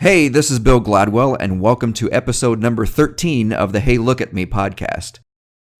Hey, this is Bill Gladwell, and welcome to episode number 13 of the Hey Look at Me podcast.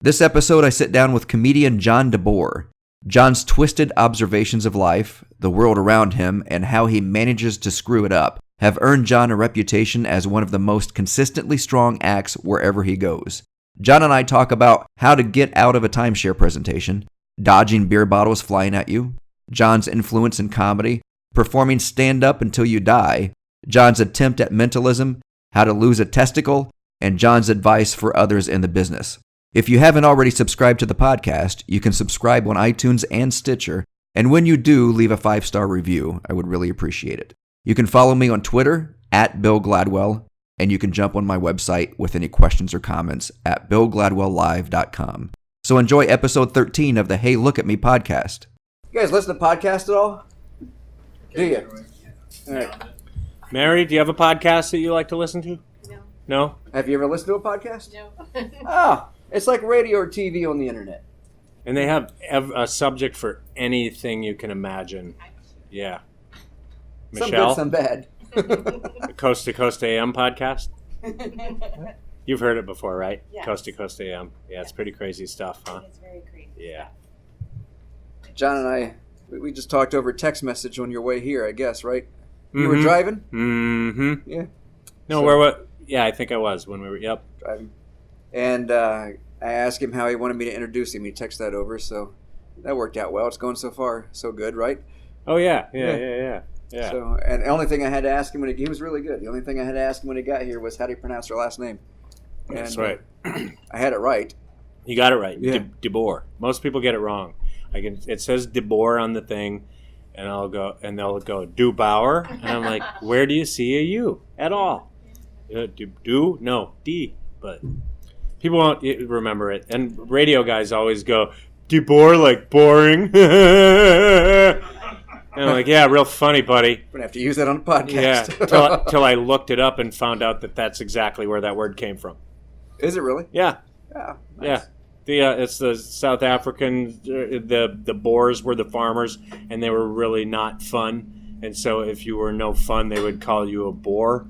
This episode, I sit down with comedian John DeBoer. John's twisted observations of life, the world around him, and how he manages to screw it up have earned John a reputation as one of the most consistently strong acts wherever he goes. John and I talk about how to get out of a timeshare presentation, dodging beer bottles flying at you, John's influence in comedy, performing stand-up until you die, John's attempt at mentalism, how to lose a testicle, and John's advice for others in the business. If you haven't already subscribed to the podcast, you can subscribe on iTunes and Stitcher, and when you do, leave a 5-star review. I would really appreciate it. You can follow me on Twitter, at Bill Gladwell, and you can jump on my website with any questions or comments at BillGladwellLive.com. So enjoy episode 13 of the Hey Look at Me podcast. You guys listen to podcasts at all? Do you? All right. Mary, do you have a podcast that you like to listen to? No. No? Have you ever listened to a podcast? No. It's like radio or TV on the internet. And they have a subject for anything you can imagine. Yeah. Michelle? Some good, some bad. The Coast to Coast AM podcast? You've heard it before, right? Yes. Coast to Coast AM. Yeah, it's pretty crazy stuff, huh? It's very crazy. Yeah. John and I, we just talked over text message on your way here, I guess, right? You Mm-hmm. were driving? Mm-hmm. Yeah. No, So- where what? Yeah, I think I was when we were, yep. Driving. And I asked him how he wanted me to introduce him. He texted that over, so that worked out well. It's going so far so good, right? Oh, yeah. Yeah. So, and the only thing I had to ask him he was really good. The only thing I had to ask him when he got here was how do you pronounce her last name? And, That's right. I had it right. You got it right. Yeah. DeBoer. Most people get it wrong. It says DeBoer on the thing, and they'll go DeBoer, and I'm like, where do you see a U at all? No, D. But people won't remember it, and radio guys always go DeBoer like boring. And I'm like, yeah, real funny, buddy. I'm gonna have to use that on the podcast. Yeah, till I looked it up and found out that that's exactly where that word came from. Is it really? Yeah. Yeah. Yeah, it's the South Africans. The Boers were the farmers, and they were really not fun. And so, if you were no fun, they would call you a Boer.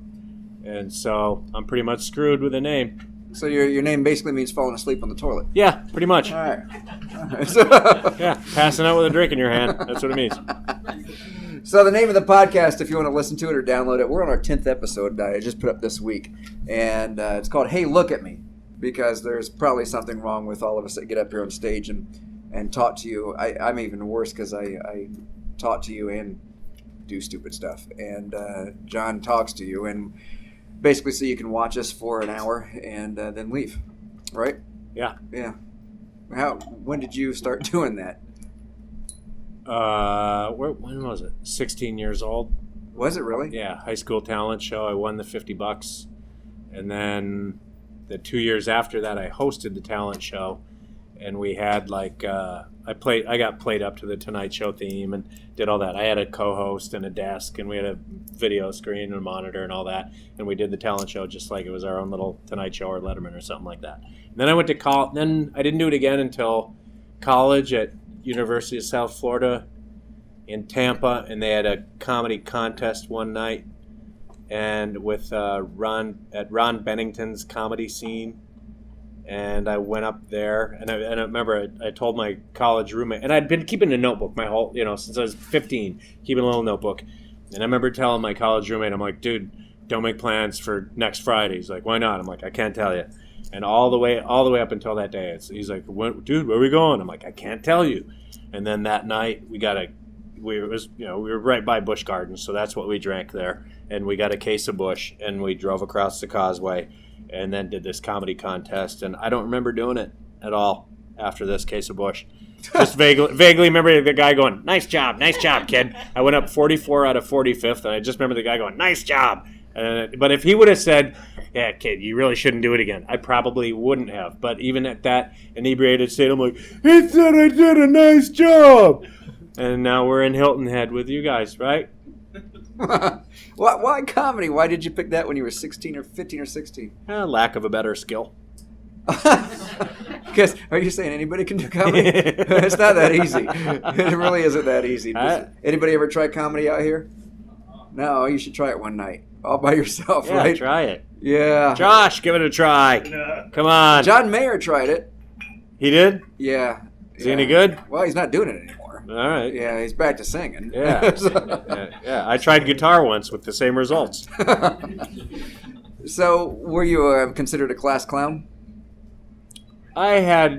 And so, I'm pretty much screwed with a name. So your name basically means falling asleep on the toilet. Yeah, pretty much. All right. Yeah, passing out with a drink in your hand. That's what it means. So the name of the podcast, if you want to listen to it or download it, we're on our 10th episode I just put up this week. And it's called Hey Look at Me, because there's probably something wrong with all of us that get up here on stage and talk to you. I'm even worse because I talk to you and do stupid stuff. And John talks to you and basically so you can watch us for an hour and then leave, right? Yeah. Yeah. When did you start doing that? When was it? 16 years old. Was it really? Yeah, high school talent show. I won the $50, and then the 2 years after that, I hosted the talent show, and we had I got played up to the Tonight Show theme and did all that. I had a co-host and a desk, and we had a video screen and a monitor and all that, and we did the talent show just like it was our own little Tonight Show or Letterman or something like that. And then I went to college. Then I didn't do it again until college at University of South Florida in Tampa, and they had a comedy contest one night, and with Ron Bennington's Comedy Scene, and I went up there, and I remember I told my college roommate, and I'd been keeping a notebook my whole, since I was 15, keeping a little notebook, and I remember telling my college roommate, I'm like, dude, don't make plans for next Friday. He's like, why not? I'm like, I can't tell you. And all the way up until that day, he's like, dude, where are we going? I'm like, I can't tell you. And then that night, we were right by Busch Gardens, so that's what we drank there. And we got a case of Busch, and we drove across the causeway, and then did this comedy contest. And I don't remember doing it at all after this case of Busch. Just vaguely remember the guy going, nice job, kid. I went up 44 out of 45th, and I just remember the guy going, nice job. But if he would have said, yeah, kid, you really shouldn't do it again, I probably wouldn't have. But even at that inebriated state, I'm like, he said I did a nice job. And now we're in Hilton Head with you guys, right? Why comedy? Why did you pick that when you were 16 or 15 or 16? Lack of a better skill. Because are you saying anybody can do comedy? It's not that easy. It really isn't that easy. Anybody ever try comedy out here? No, you should try it one night. All by yourself, Yeah, right? try it. Yeah. Josh, give it a try. Come on. John Mayer tried it. He did? Yeah. Is he any good? Well, he's not doing it anymore. All right. Yeah, he's back to singing. Yeah. Yeah. I tried guitar once with the same results. So, were you considered a class clown? I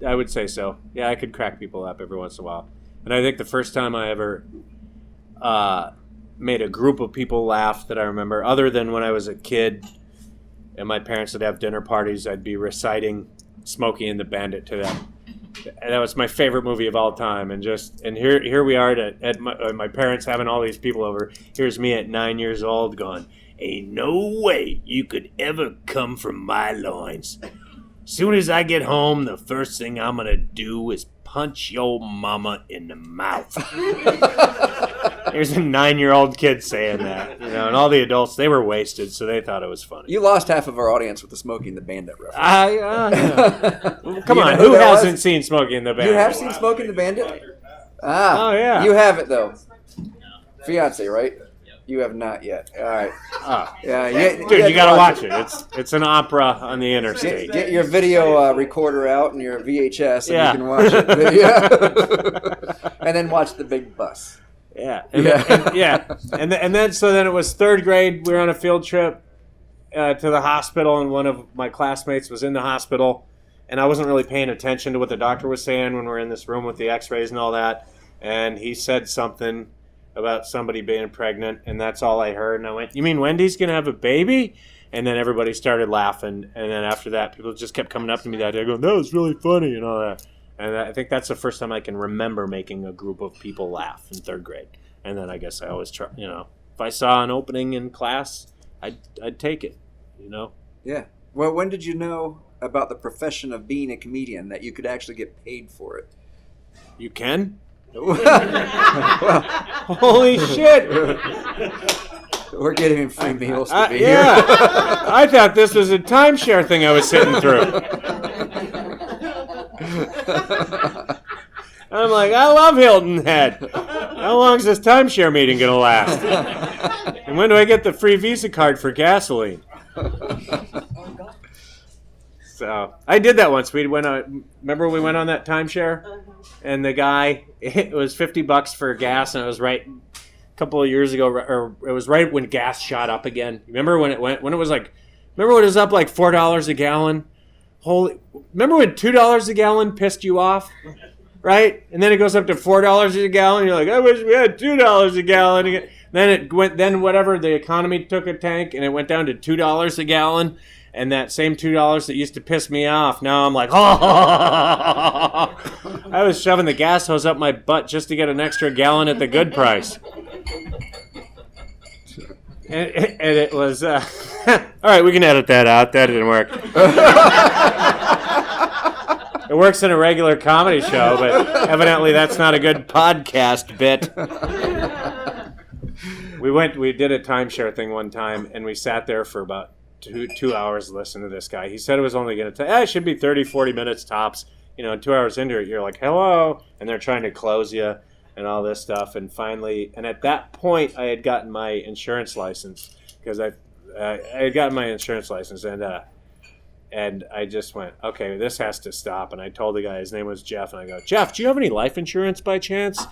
would say so. Yeah, I could crack people up every once in a while. And I think the first time I ever made a group of people laugh that I remember, other than when I was a kid and my parents would have dinner parties, I'd be reciting Smokey and the Bandit to them. And that was my favorite movie of all time. And here we are at my parents having all these people over. Here's me at 9 years old going, "Ain't no way you could ever come from my loins. Soon as I get home, the first thing I'm going to do is punch your mama in the mouth." There's a 9-year-old kid saying that. And all the adults, they were wasted, so they thought it was funny. You lost half of our audience with the Smokey and the Bandit reference. Come on, who hasn't seen Smokey and the Bandit? You have seen Smokey and the Bandit? Oh, yeah. You have it, though. Fiance, right? You have not yet. All right. Dude, you got to watch it. It's an opera on the interstate. Get your video recorder out and your VHS, and you can watch it. Yeah. And then watch The Big Bus. Yeah. And then it was third grade. We were on a field trip to the hospital, and one of my classmates was in the hospital, and I wasn't really paying attention to what the doctor was saying when we were in this room with the x-rays and all that, and he said something about somebody being pregnant, and that's all I heard. And I went, "You mean Wendy's going to have a baby?" And then everybody started laughing, and then after that, people just kept coming up to me that day going, "That was really funny," and all that. And I think that's the first time I can remember making a group of people laugh in third grade. And then I guess I always try, if I saw an opening in class, I'd take it, Yeah. Well, when did you know about the profession of being a comedian, that you could actually get paid for it? You can? Holy shit! We're getting him free meals to be here. here. I thought this was a timeshare thing I was sitting through. I'm like, I love Hilton Head. How long is this timeshare meeting going to last? And when do I get the free Visa card for gasoline? So I did that once. Remember we went on that timeshare, and the guy, it was $50 for gas, and it was right a couple of years ago, or it was right when gas shot up again. Remember when it was up like $4 a gallon? Remember when $2 a gallon pissed you off? Right? And then it goes up to $4 a gallon. You're like, I wish we had $2 a gallon again. Then the economy took a tank, and it went down to $2 a gallon. And that same $2 that used to piss me off, now I'm like, I was shoving the gas hose up my butt just to get an extra gallon at the good price. And it was, all right, we can edit that out. That didn't work. It works in a regular comedy show, but evidently that's not a good podcast bit. We did a timeshare thing one time, and we sat there for about two hours listening to this guy. He said it was only going to take, it should be 30, 40 minutes tops. 2 hours into it, you're like, hello, and they're trying to close you and all this stuff. And finally, and at that point, I had gotten my insurance license, because I had gotten my insurance license, and I just went, okay, this has to stop. And I told the guy, his name was Jeff, and I go, Jeff, do you have any life insurance by chance?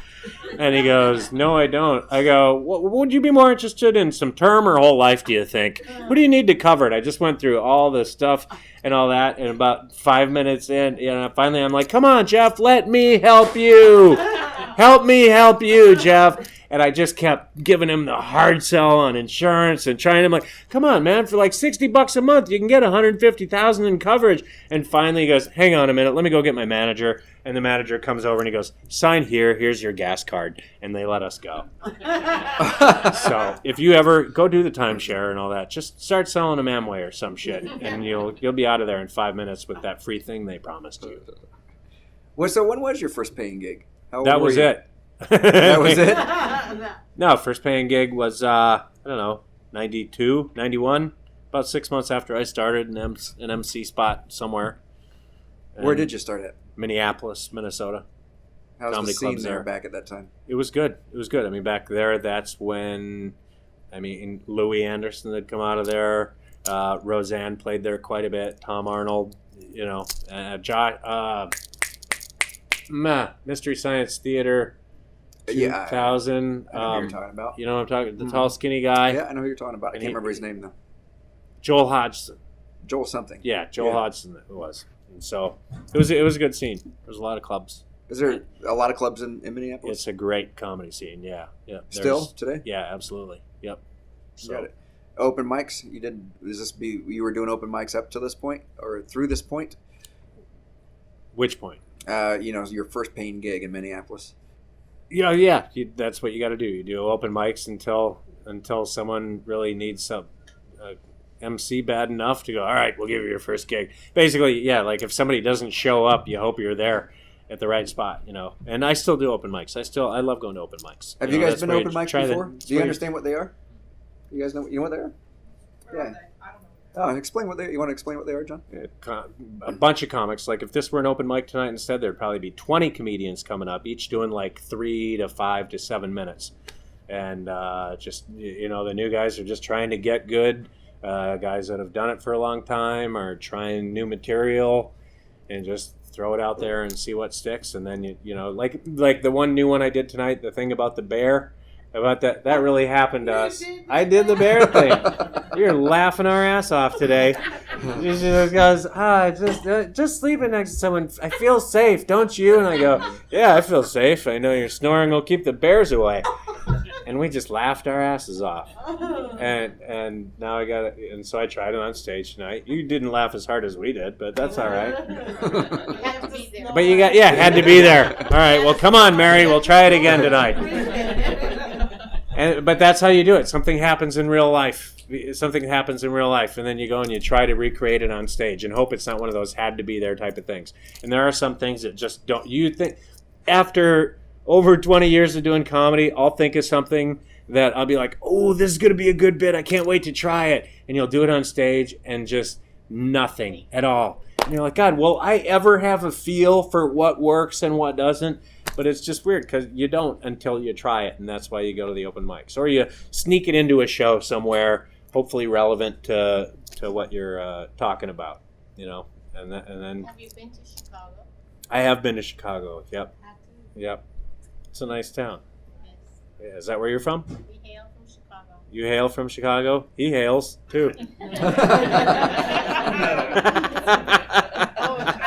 And he goes, no, I don't. I go, would you be more interested in some term or whole life, do you think? What do you need to cover it? I just went through all the stuff and all that, and about 5 minutes in, finally I'm like, come on, Jeff, let me help you. Help me help you, Jeff. And I just kept giving him the hard sell on insurance and trying to, like, come on, man, for like $60 a month, you can get $150,000 in coverage. And finally he goes, hang on a minute, let me go get my manager. And the manager comes over and he goes, sign here, here's your gas card. And they let us go. So if you ever go do the timeshare and all that, just start selling a Amway or some shit, and you'll be out of there in 5 minutes with that free thing they promised you. Well, so when was your first paying gig? That was it. That was it? No, first paying gig was, 92, 91. About 6 months after I started an MC spot somewhere. Where did you start at? Minneapolis, Minnesota. How was the scene there back at that time? It was good. I mean, back there, that's when I mean, Louis Anderson had come out of there. Roseanne played there quite a bit. Tom Arnold, Mystery Science Theater 2000. I know who you're talking about. You know what I'm talking about? The tall, skinny guy. Yeah, I know who you're talking about. I can't remember his name, though. Joel Hodgson. Joel something. Yeah, Joel Hodgson it was. And so it was a good scene. There's a lot of clubs. Is there a lot of clubs in Minneapolis? It's a great comedy scene, yeah. Still today? Yeah, absolutely. Yep. So. Got it. Open mics? You were doing open mics up to this point or through this point? Which point? Your first paying gig in Minneapolis. Yeah. That's what you got to do. You do open mics until someone really needs some MC bad enough to go, all right, we'll give you your first gig. Basically, yeah, like if somebody doesn't show up, you hope you're there at the right spot, And I still do open mics. I love going to open mics. Have you guys been to open mics before? Do you understand what they are? You guys know what they are? Yeah. Explain what they are. You want to explain what they are, John? A bunch of comics. Like if this were an open mic tonight instead, there'd probably be 20 comedians coming up, each doing like 3 to 5 to 7 minutes. And the new guys are just trying to get good. Guys that have done it for a long time are trying new material and just throw it out there and see what sticks. And then, like the one new one I did tonight, the thing about the bear, about that really happened to us. I did the bear thing. You're laughing our ass off today. She just goes, just sleeping next to someone. I feel safe, don't you? And I go, yeah, I feel safe. I know your snoring will keep the bears away. And we just laughed our asses off. And now I got it. And so I tried it on stage tonight. You didn't laugh as hard as we did, but that's all right. You had to be there. But had to be there. All right, well, come on, Mary. We'll try it again tonight. But that's how you do it. Something happens in real life. And then you go and you try to recreate it on stage and hope it's not one of those had to be there type of things. And there are some things that just don't. You think after over 20 years of doing comedy, I'll think of something that I'll be like, oh, this is going to be a good bit. I can't wait to try it. And you'll do it on stage and just nothing at all. And you're like, God, will I ever have a feel for what works and what doesn't? But it's just weird because you don't until you try it. And that's why you go to the open mics. Or you sneak it into a show somewhere, hopefully relevant to what you're talking about, And then. Have you been to Chicago? I have been to Chicago, yep. Yep. It's a nice town. Yes. Yeah, is that where you're from? We hail from Chicago. You hail from Chicago? He hails, too. Oh,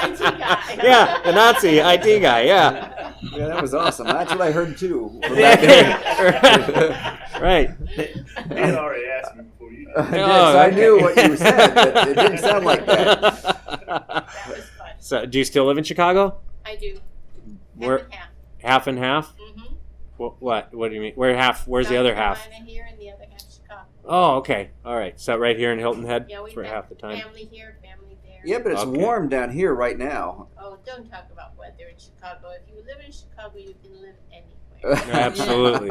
IT guy. Yeah, the Nazi IT guy, yeah. Yeah, that was awesome. That's what I heard, too. Right. He had already asked me before you did. So I knew what you said, but it didn't sound like that. That was fun. So, do you still live in Chicago? I do. Where? Half Half and and half. half? Mm-hmm. What do you mean? Where's the other half? South Carolina here and the other half Chicago. Oh, okay. All right. So right here in Hilton Head Yeah, we for have half the time. family here, family there. Yeah, but it's Okay. warm down here right now. Oh, don't talk about weather in Chicago. If you live in Chicago, you can live anywhere. Absolutely.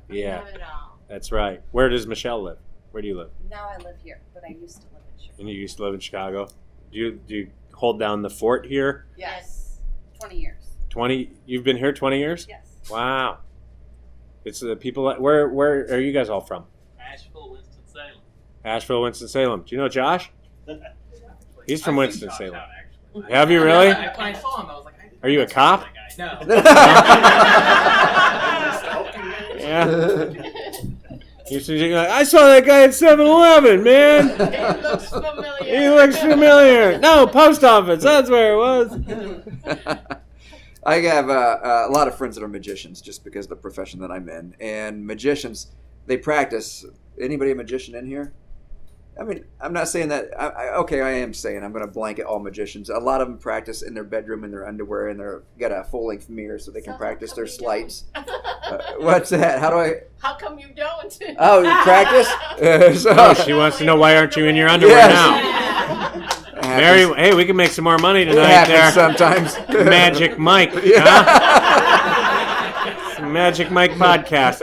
You Yeah, have it all. that's right. Where does Michelle live? Where do you live? Now I live here, but I used to live in Chicago. And you used to live in Chicago. Do you hold down the fort here? Yes. 20 years. 20. You've been here 20 years? Yes. Wow. It's the people. Where are you guys all from? Asheville, Winston-Salem. Asheville, Winston-Salem. Do you know Josh? He's from I've seen Winston-Salem. Josh out, actually. Have you really? When I saw him, I was like, Are you a cop? No. Yeah. He's like, I saw that guy at 7-Eleven, man. It looks familiar. He looks familiar. No, post office. That's where it was. I have a lot of friends that are magicians just because of the profession that I'm in. And magicians, they practice. Anybody a magician in here? I mean, I'm not saying that. I am saying I'm going to blanket all magicians. A lot of them practice in their bedroom in their underwear, and they're got a full-length mirror so they can So practice how their come you sleights. don't? What's that? How do I? How come you don't? Oh, you practice? Oh, she wants to know why aren't you in your underwear Yes. now? Mary, hey, we can make some more money It tonight happens there. sometimes. Magic Mike. Huh? Magic Mike podcast.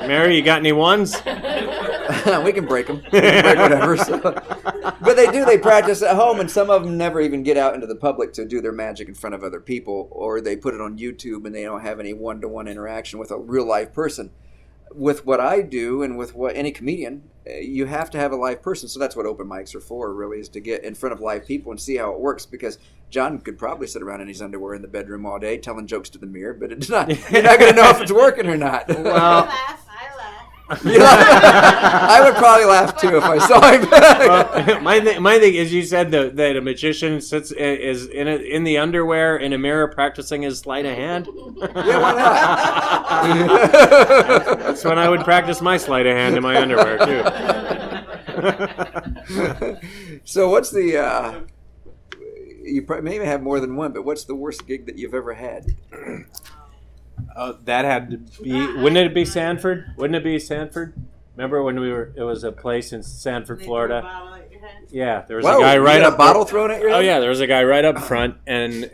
Mary, you got any ones? We can break them. We can break whatever. So. But they do. They practice at home, and some of them never even get out into the public to do their magic in front of other people, or they put it on YouTube and they don't have any one-to-one interaction with a real-life person. with what I do and with what any comedian, you have to have a live person. So that's what open mics are for, really, is to get in front of live people and see how it works. Because John could probably sit around in his underwear in the bedroom all day telling jokes to the mirror, but it's not. You're not going to know if it's working or not. I laugh. I would probably laugh too if I saw him. Well, my thing is, you said that a magician is in the underwear in a mirror practicing his sleight of hand. Yeah, why not? That's when I would practice my sleight of hand in my underwear too. So what's the? You maybe have more than one, but what's the worst gig that you've ever had? That had to be. Wouldn't it be Sanford? Wouldn't it be Sanford? Remember when we were? It was a place in Sanford, Florida. Yeah, there was a guy right up. A bottle thrown at your head? Oh yeah, there was a guy right up front, and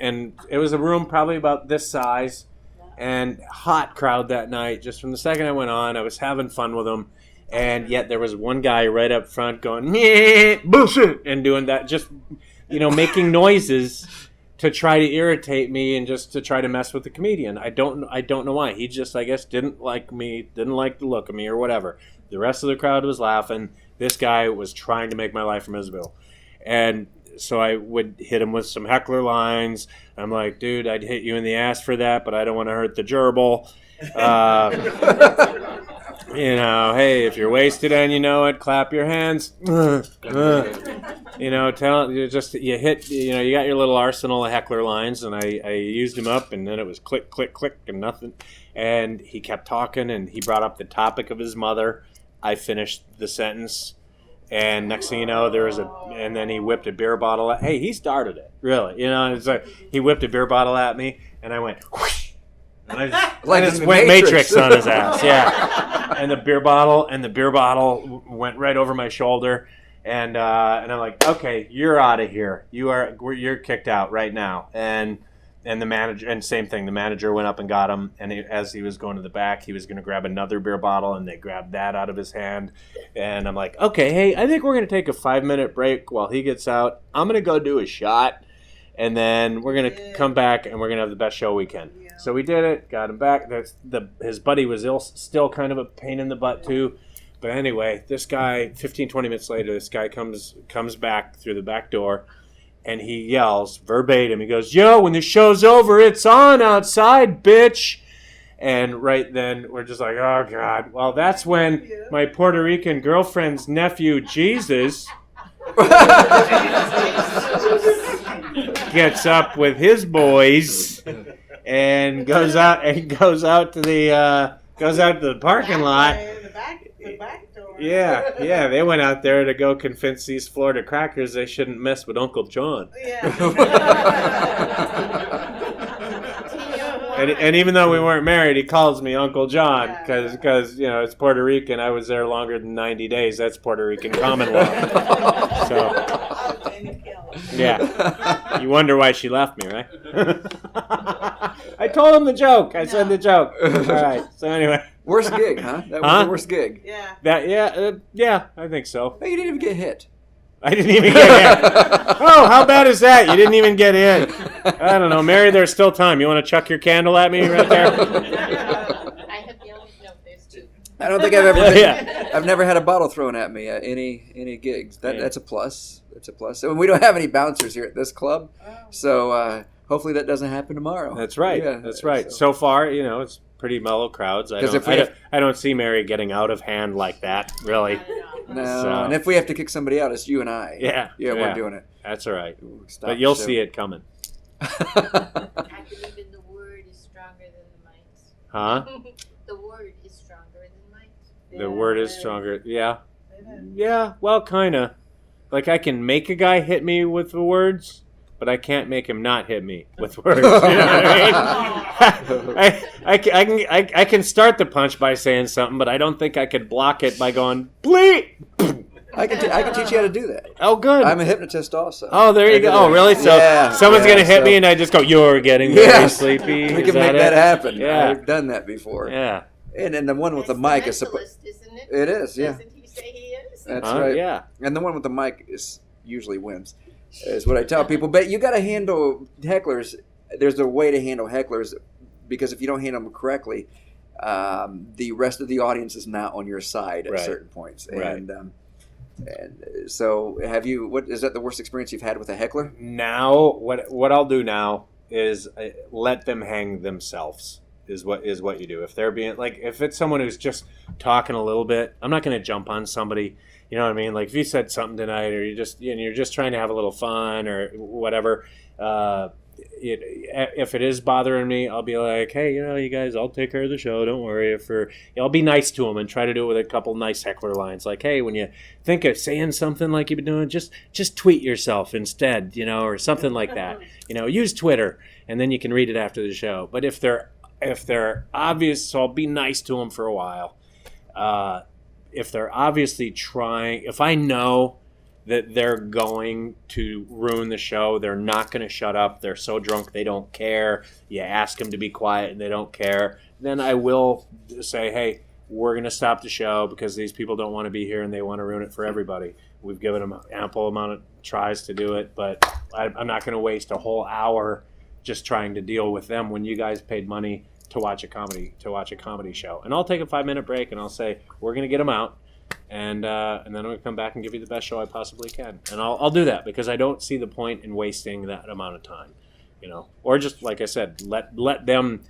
it was a room probably about this size, and hot crowd that night. Just from the second I went on, I was having fun with them, and yet there was one guy right up front going bullshit and doing that, just making noises to try to irritate me and just to try to mess with the comedian. I don't know why. He just, I guess, didn't like me, didn't like the look of me or whatever. The rest of the crowd was laughing. This guy was trying to make my life miserable. And so I would hit him with some heckler lines. I'm like, dude, I'd hit you in the ass for that, but I don't want to hurt the gerbil. Hey, if you're wasted and you know it, clap your hands. You hit, you got your little arsenal of heckler lines, and I used them up, and then it was click, click, click, and nothing. And he kept talking, and he brought up the topic of his mother. I finished the sentence, and next thing you know, and then he whipped a beer bottle at, he started it, really. It's like he whipped a beer bottle at me, and I went, whoosh. And I just went Matrix on his ass, yeah. And the beer bottle went right over my shoulder, and I'm like, okay, you're out of here. You're kicked out right now. And the manager, and same thing, the manager went up and got him, and as he was going to the back, he was going to grab another beer bottle, and they grabbed that out of his hand. And I'm like, okay, hey, I think we're going to take a 5-minute break while he gets out. I'm going to go do a shot, and then we're going to come back, and we're going to have the best show we can. So we did it, got him back. His buddy was still kind of a pain in the butt too. But anyway, this guy, 15, 20 minutes later, this guy comes back through the back door, and he yells verbatim. He goes, yo, when the show's over, it's on outside, bitch. And right then, we're just like, oh, God. Well, that's when my Puerto Rican girlfriend's nephew, Jesus, gets up with his boys and goes out to the parking lot. The back door. Yeah, they went out there to go convince these Florida crackers they shouldn't mess with Uncle John. Yeah. And even though we weren't married, he calls me Uncle John because it's Puerto Rican. I was there longer than 90 days. That's Puerto Rican common law. So, yeah. You wonder why she left me, right? I told him the joke. I said the joke. All right. So anyway. Worst gig, huh? That was the worst gig. Yeah. Yeah, I think so. Hey, you didn't even get hit. I didn't even get hit. Oh, how bad is that? You didn't even get in. I don't know. Mary, there's still time. You want to chuck your candle at me right there? I have the only note. There's two. I don't think I've ever been, I've never had a bottle thrown at me at any gigs. That's a plus. That's a plus. And we don't have any bouncers here at this club, so hopefully that doesn't happen tomorrow. That's right. Yeah, that's right. So far, it's pretty mellow crowds. I don't see Mary getting out of hand like that, really. No, So- and if we have to kick somebody out, it's you and I. Yeah, we're doing it. That's all right. Ooh, stop But you'll the show. see it coming. I believe in the word is stronger than the might. Huh? The word is stronger than might. The word is stronger. Yeah. Yeah, well, kind of. Like, I can make a guy hit me with the words, but I can't make him not hit me with words. You know what I mean? I can start the punch by saying something, but I don't think I could block it by going, bleep! I can teach you how to do that. Oh, good. I'm a hypnotist also. Oh, there you go. Oh, really? So someone's going to hit me and I just go, you're getting very sleepy. We Is can make that it? happen. Yeah. I've done that before. Yeah. And then the one with the mic is supposed. Mentalist, isn't it? It is, yeah. Doesn't he say he is? That's right. Yeah. And the one with the mic usually wins, is what I tell people. But you got to handle hecklers. There's a way to handle hecklers, because if you don't handle them correctly, the rest of the audience is not on your side at Right. certain points. Right. And so have you, what is that the worst experience you've had with a heckler? Now, what I'll do now is let them hang themselves. Is what you do. If they're being like, if it's someone who's just talking a little bit, I'm not going to jump on somebody. You know what I mean? Like if you said something tonight, or you're just trying to have a little fun or whatever. If it is bothering me, I'll be like, hey, you guys, I'll take care of the show. Don't worry. I'll be nice to them and try to do it with a couple nice heckler lines. Like, hey, when you think of saying something like you've been doing, just tweet yourself instead, or something like that. Use Twitter, and then you can read it after the show. But if they're obvious, so I'll be nice to them for a while. If they're obviously trying, if I know that they're going to ruin the show, they're not going to shut up, they're so drunk they don't care, you ask them to be quiet and they don't care, then I will say, hey, we're going to stop the show because these people don't want to be here and they want to ruin it for everybody. We've given them ample amount of tries to do it, but I'm not going to waste a whole hour just trying to deal with them when you guys paid money to watch a comedy show. And I'll take a 5-minute break and I'll say, we're going to get them out. And then I'm going to come back and give you the best show I possibly can. And I'll do that because I don't see the point in wasting that amount of time, Or just, like I said, let them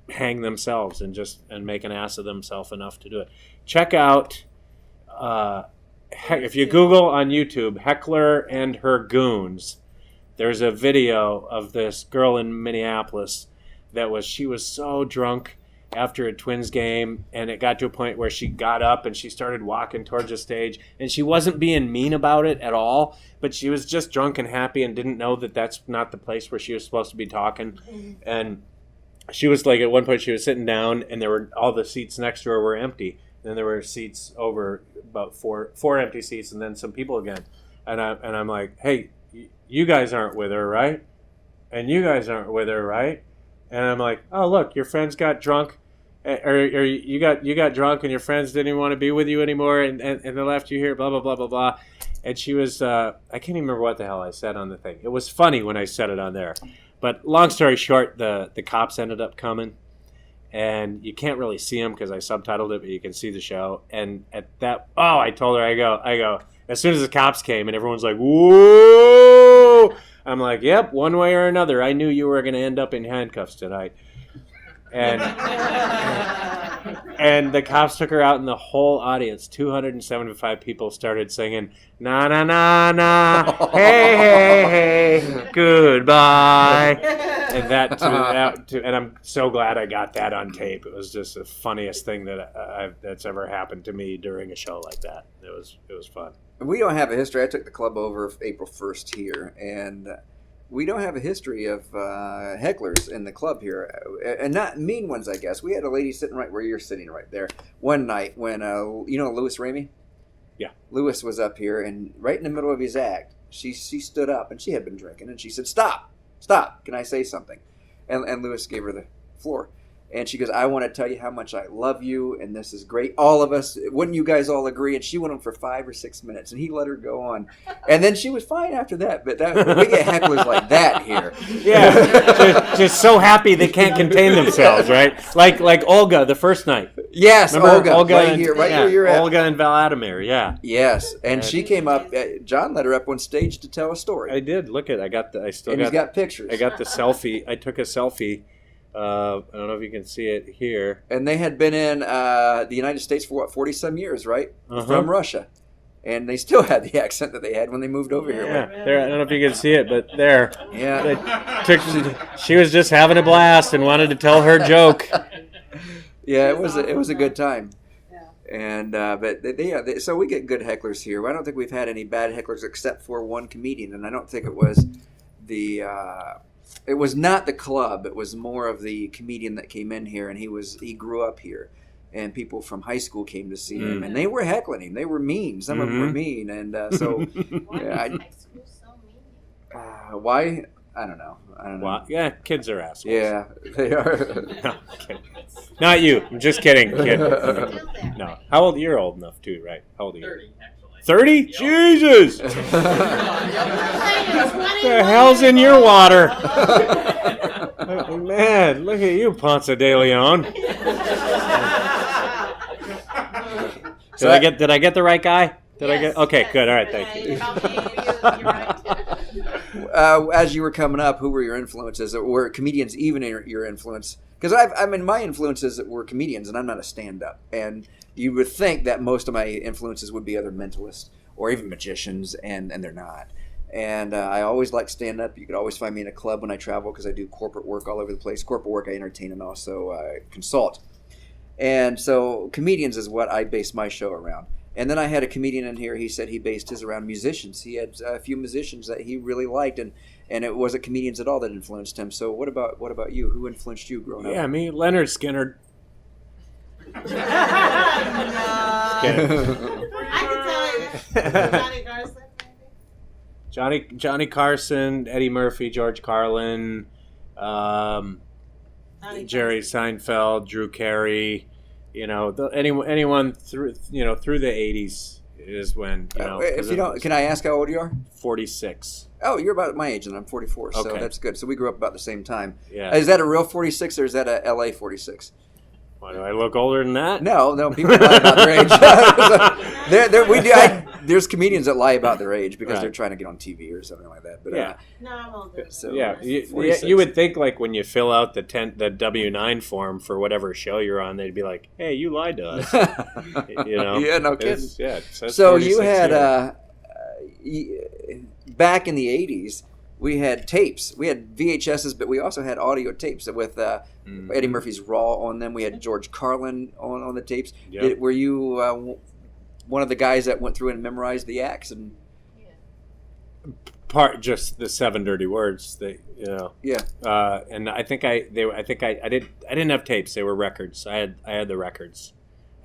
hang themselves and make an ass of themselves enough to do it. Check out, if you Google on YouTube, Heckler and Her Goons, there's a video of this girl in Minneapolis she was so drunk after a Twins game, and it got to a point where she got up and she started walking towards the stage, and she wasn't being mean about it at all, but she was just drunk and happy and didn't know that that's not the place where she was supposed to be talking. And she was like, at one point she was sitting down and all the seats next to her were empty. And then there were seats over, about four empty seats, and then some people again. And I'm like, hey, you guys aren't with her, right? And you guys aren't with her, right? And I'm like, oh, look, your friends got drunk, or you got drunk and your friends didn't even want to be with you anymore, and they left you here, blah, blah, blah, blah, blah. And she was, I can't even remember what the hell I said on the thing. It was funny when I said it on there. But long story short, the cops ended up coming, and you can't really see them because I subtitled it, but you can see the show. And at that, I told her, I go, as soon as the cops came and everyone's like, whoa, I'm like, yep, one way or another, I knew you were going to end up in handcuffs tonight. And the cops took her out, and the whole audience, 275 people, started singing, na, na, na, na, hey, hey, hey, goodbye. And and I'm so glad I got that on tape. It was just the funniest thing that's ever happened to me during a show like that. It was fun. We don't have a history. I took the club over April 1st here, and we don't have a history of hecklers in the club here, and not mean ones, I guess. We had a lady sitting right where you're sitting right there one night when, Louis Ramey? Yeah. Louis was up here, and right in the middle of his act, she stood up, and she had been drinking, and she said, stop, can I say something? And Louis gave her the floor. And she goes, I want to tell you how much I love you, and this is great. All of us, wouldn't you guys all agree? And she went on for 5 or 6 minutes, and he let her go on. And then she was fine after that. But we get hecklers like that here. Yeah, just so happy they can't contain themselves, right? Like Olga the first night. Yes, Remember Olga right here, where you're at. Olga and Vladimir, yeah. Yes, and she came up. John let her up on stage to tell a story. I did. Look at it. He's got pictures. I got the selfie. I took a selfie. I don't know if you can see it here. And they had been in the United States for 40-some years, right? Uh-huh. From Russia. And they still had the accent that they had when they moved over here. Yeah, there. I don't know if you can see it, but there. Yeah. She was just having a blast and wanted to tell her joke. Yeah, it was a good time. Yeah. And but so we get good hecklers here. I don't think we've had any bad hecklers except for one comedian, and I don't think it was it was not the club. It was more of the comedian that came in here, and he grew up here, and people from high school came to see him, and they were heckling him. They were mean. Some of them were mean, and so Why yeah, is high school so mean? why? I don't know. Well, yeah, kids are assholes. Yeah, they are. No, kidding. Not you. I'm just kidding, kid. Still that No. way. How old? You're old enough too, right? How old are you? 30, actually. 30? Yep. Jesus! I'm saying 21 The hell's in your water? Man, look at you, Ponce de Leon. Did I get the right guy? Okay, good. All right, thank you. As you were coming up, who were your influences? Were comedians even your influence? Because my influences were comedians, and I'm not a stand-up. And you would think that most of my influences would be other mentalists or even magicians, and they're not. And I always liked stand-up. You could always find me in a club when I travel because I do corporate work all over the place. Corporate work, I entertain and also consult. And so comedians is what I base my show around. And then I had a comedian in here. He said he based his around musicians. He had a few musicians that he really liked, and it wasn't comedians at all that influenced him. So what about you? Who influenced you growing up? Yeah, me, Leonard Skinner. I can tell you. Johnny Carson, maybe? Johnny Carson, Eddie Murphy, George Carlin, Jerry Seinfeld, Drew Carey. Anyone through the 80s is when if you don't, can I ask how old you are? 46. Oh, you're about my age, and I'm 44. So Okay. that's good. So we grew up about the same time. Yeah. Is that a real 46 or is that a LA 46? Why do I look older than that? No, people lie about their age. There's comedians that lie about their age because Right. they're trying to get on TV or something like that. But Yeah. No, I'm older. so Yeah, 46. you would think like when you fill out the W-9 form for whatever show you're on, they'd be like, "Hey, you lied to us." Yeah, no kidding. It says So 46 you had here. back in the 80s, we had tapes. We had VHSs, but we also had audio tapes with Eddie Murphy's Raw on them. We had George Carlin on the tapes. Yep. Were you one of the guys that went through and memorized the acts? And Just the 7 dirty words. yeah, And I think I didn't have tapes. They were records. I had the records.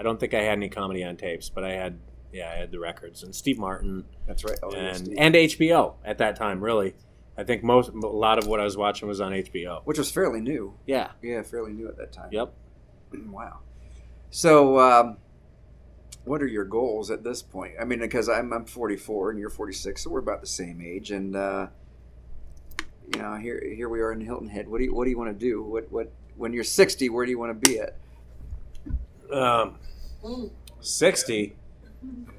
I don't think I had any comedy on tapes, but I had the records. And Steve Martin that's right. Oh, yeah, and Steve. HBO at that time. Really, I think a lot of what I was watching was on HBO. Which was fairly new. Yeah. Yeah, fairly new at that time. Yep. Wow. So, what are your goals at this point? I mean, because I'm 44 and you're 46, so we're about the same age. And here we are in Hilton Head. What do you want to do? What when you're 60? Where do you want to be at? 60.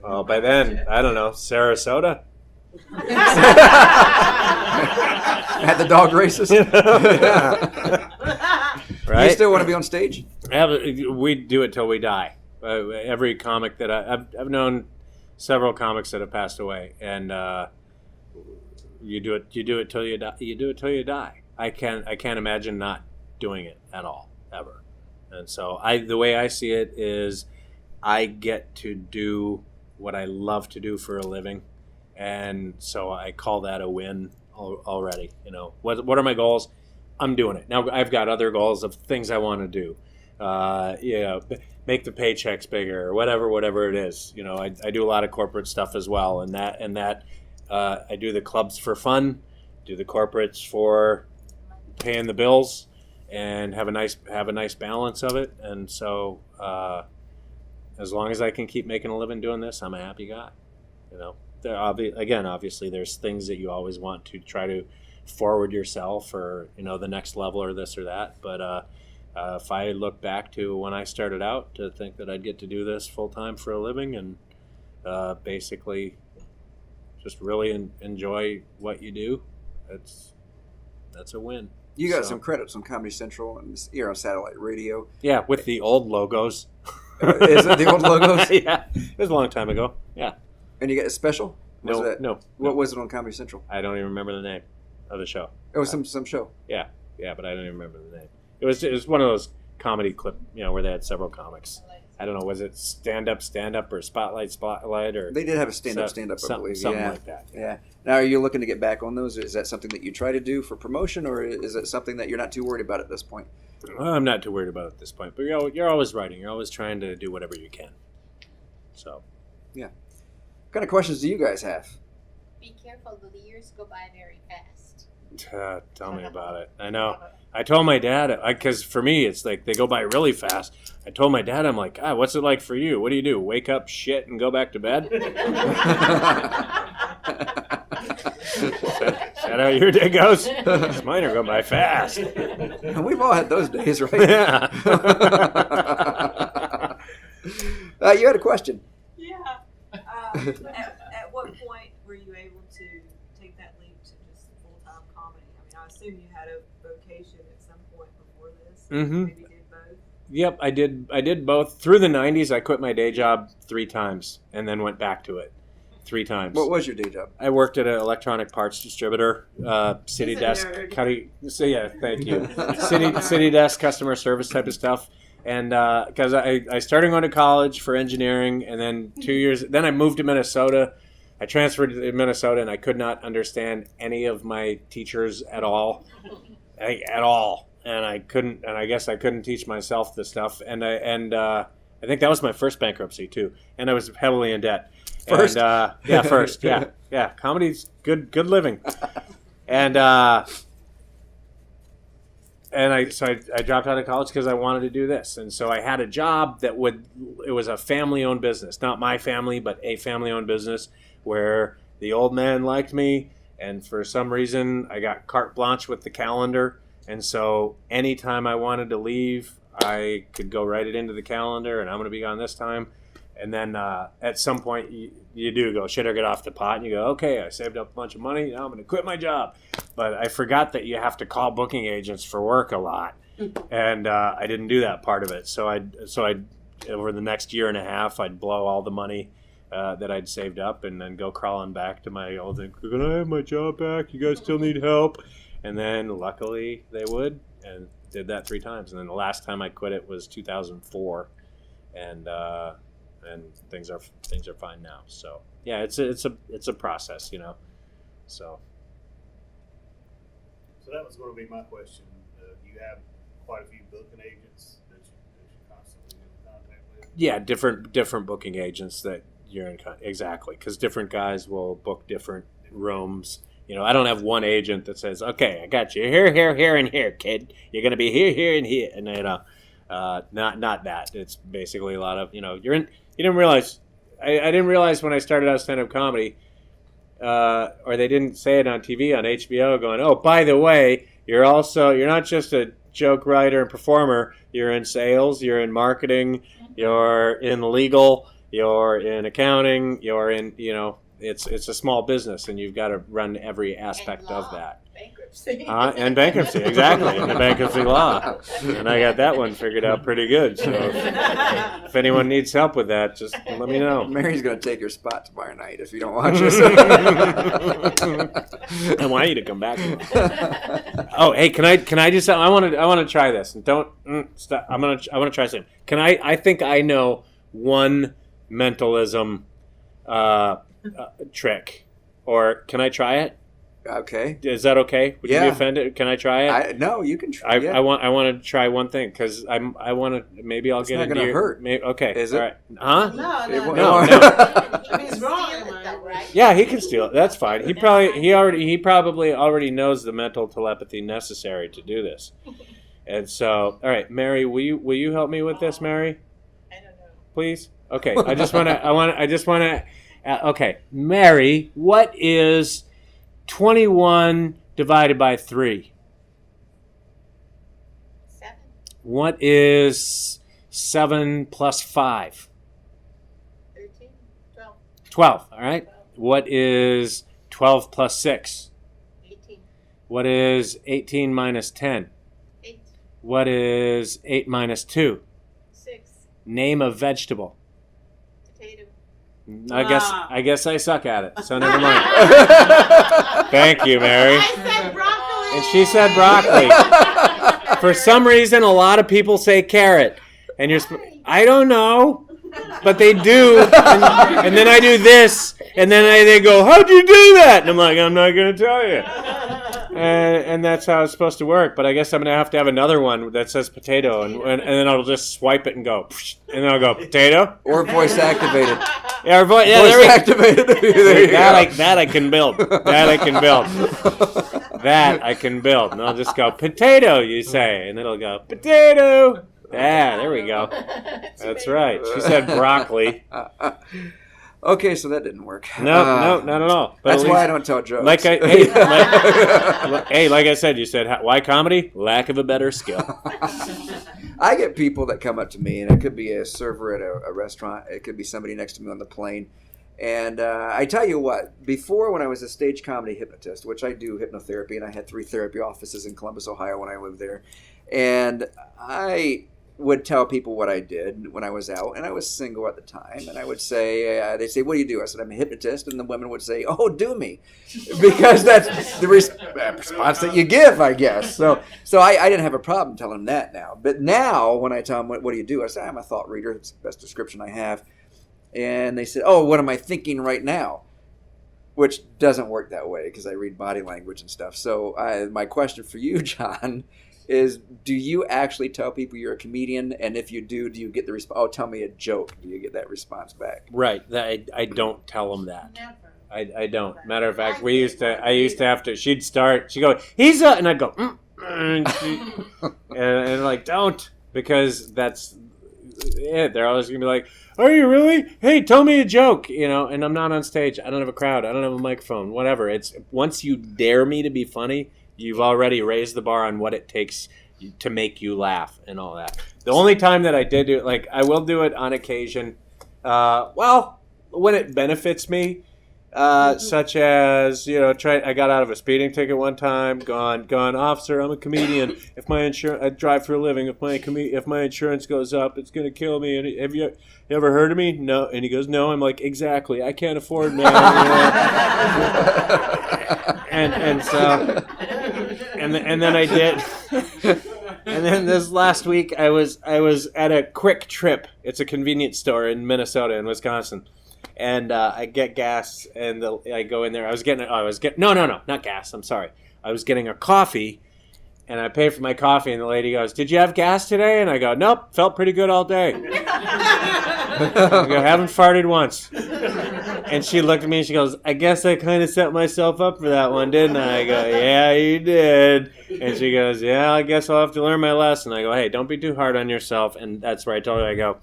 Well, by then, I don't know, Sarasota. At the dog races. Right? You still want to be on stage? We do it till we die. Every comic that I've known several comics that have passed away, and you do it till you die. You do it till you die. I can't imagine not doing it at all, ever. And so the way I see it is, I get to do what I love to do for a living, and so I call that a win already. What are my goals? I'm doing it. Now I've got other goals of things I want to do. Make the paychecks bigger, or whatever it is. I do a lot of corporate stuff as well, and that I do the clubs for fun, do the corporates for paying the bills, and have a nice balance of it. And so as long as I can keep making a living doing this, I'm a happy guy. Obviously there's things that you always want to try to forward yourself, or the next level, or this or that. But if I look back to when I started out, to think that I'd get to do this full time for a living, and basically just really enjoy what you do, that's a win. You got some credits on Comedy Central and you're on satellite radio. Yeah, with the old logos. Is it the old logos? Yeah, it was a long time ago. Yeah. And you got a special? No. What was it on Comedy Central? I don't even remember the name of the show. It was some show. Yeah, but I don't even remember the name. It was one of those comedy clip, where they had several comics. I don't know, was it stand up, or spotlight, or They did have a stand up, I believe. Something like that. Yeah. Now, are you looking to get back on those? Is that something that you try to do for promotion, or is it something that you're not too worried about at this point? Well, I'm not too worried about it at this point, but you're always writing. You're always trying to do whatever you can. So. Yeah. What kind of questions do you guys have? Be careful, the years go by very fast. Tell me about it. I know. I told my dad, because for me, it's like they go by really fast. I told my dad, I'm like, what's it like for you? What do? Wake up, shit, and go back to bed? Said that how your day goes? Mine are going by fast. We've all had those days, right? Yeah. You had a question. Yeah. At what point were you able to take that leap to just full-time comedy? I mean, I assume you had a vocation at some point before this. Mm-hmm. Maybe did both. Yep, I did both. Through the 90s, I quit my day job 3 times and then went back to it 3 times. What was your day job? I worked at an electronic parts distributor, city He's a desk, nerd. thank you. City desk, customer service type of stuff. And because I started going to college for engineering, and then 2 years, then I moved to Minnesota. I transferred to Minnesota, and I could not understand any of my teachers at all, And I couldn't, and I guess I couldn't teach myself the stuff. And I think that was my first bankruptcy too, and I was heavily in debt. First? And, first, yeah. Comedy's good living, and I dropped out of college because I wanted to do this, and so I had a job it was a family-owned business, not my family, but a family-owned business where the old man liked me, and for some reason I got carte blanche with the calendar, and so anytime I wanted to leave, I could go write it into the calendar, and I'm going to be gone this time. And then at some point, you do go, shit or get off the pot. And you go, okay, I saved up a bunch of money. Now I'm going to quit my job. But I forgot that you have to call booking agents for work a lot. And I didn't do that part of it. So I over the next year and a half, I'd blow all the money that I'd saved up and then go crawling back to my old thing. Can I have my job back? You guys still need help? And then luckily they would, and did that 3 times. And then the last time I quit it was 2004. And things are fine now. So yeah, it's a process, you know. So that was going to be my question. You have quite a few booking agents that you constantly in contact with. Yeah, different booking agents that you're in exactly, because different guys will book different rooms. You know, I don't have one agent that says, "Okay, I got you here, and here, kid. You're going to be here, and here," and you know, not that. It's basically a lot of, you know, you didn't realize. I didn't realize when I started out stand-up comedy, or they didn't say it on TV on HBO, going, "Oh, by the way, you're not just a joke writer and performer. You're in sales. You're in marketing. You're in legal. You're in accounting. You're in, you know." It's a small business, and you've got to run every aspect of that. Bankruptcy. And bankruptcy, exactly, and the bankruptcy law. And I got that one figured out pretty good. So if anyone needs help with that, just let me know. Mary's going to take your spot tomorrow night if you don't watch this. I want you to come back. Oh, hey, can I just? I want to try this. And don't stop. I want to try something. Can I? I think I know one mentalism trick, or can I try it? Okay. Is that okay? Would you Yeah. be offended? Can I try it? No, you can try. I want to try one thing because I want to, maybe I'll It's get not into gonna your hurt. Okay. Is all it? right. Huh? No. No. He's wrong, steal it man. though, right? Yeah, he can steal it. That's fine. He probably already knows the mental telepathy necessary to do this. And so, all right, Mary, will you help me with this, Mary? I don't know. Please. Okay. I just want to. Okay, Mary, what is 21 divided by 3? 7. What is 7 plus 5? 13. 12. 12, all right. What is 12 plus 6? 18. What is 18 minus 10? 8. What is 8 minus 2? 6. Name a vegetable. Potato. I guess I suck at it, so never mind. Thank you, Mary. I said broccoli. And she said broccoli. For some reason, a lot of people say carrot, and I don't know, but they do. And then I do this, and then they go, "How'd you do that?" And I'm like, "I'm not going to tell you." And that's how it's supposed to work. But I guess I'm going to have another one that says potato, and then I'll just swipe it and go, and then I'll go, potato? Or voice activated. Yeah, Voice there we go. activated. There you go. That I can build. That I can build. That I can build. And I'll just go, potato, you say. And it'll go, potato. Yeah, there we go. That's right. She said broccoli. Okay, so that didn't work. No, not at all. But That's at why I least- don't tell jokes. Like like I said, you said, why comedy? Lack of a better skill. I get people that come up to me, and it could be a server at a restaurant. It could be somebody next to me on the plane. And I tell you what, before when I was a stage comedy hypnotist, which I do hypnotherapy, and I had 3 therapy offices in Columbus, Ohio when I lived there. And I would tell people what I did when I was out, and I was single at the time, and I would say, they'd say, what do you do? I said, I'm a hypnotist, and the women would say, oh, do me, because that's the response that you give, I guess. So I didn't have a problem telling them that now. But now, when I tell them, what do you do? I say, I'm a thought reader. It's the best description I have. And they said, oh, what am I thinking right now? Which doesn't work that way, because I read body language and stuff. So my question for you, John, is do you actually tell people you're a comedian? And if you do you get the response, oh, tell me a joke? Do you get that response back? Right. I don't tell them that. Never. I don't. Matter of fact, I used to have to, she'd go, he's a, and I'd go, and like, don't, because that's it. They're always going to be like, are you really? Hey, tell me a joke, and I'm not on stage. I don't have a crowd. I don't have a microphone, whatever. It's once you dare me to be funny, you've already raised the bar on what it takes to make you laugh and all that. The only time that I did do it, like I will do it on occasion, when it benefits me, such as, I got out of a speeding ticket one time, gone, officer, I'm a comedian. If my insurance, I drive for a living. If my insurance goes up, it's going to kill me. And have you ever heard of me? No. And he goes, no. I'm like, exactly. I can't afford, man. And so, and then I did. And then this last week, I was at a Quick Trip. It's a convenience store in Minnesota and Wisconsin. And I get gas, and I go in there. Not gas. I'm sorry. I was getting a coffee, and I pay for my coffee, and the lady goes, did you have gas today? And I go, nope, felt pretty good all day. I go, haven't farted once. And she looked at me, and she goes, I guess I kind of set myself up for that one, didn't I? I go, yeah, you did. And she goes, yeah, I guess I'll have to learn my lesson. I go, hey, don't be too hard on yourself. And that's where I told her, I go,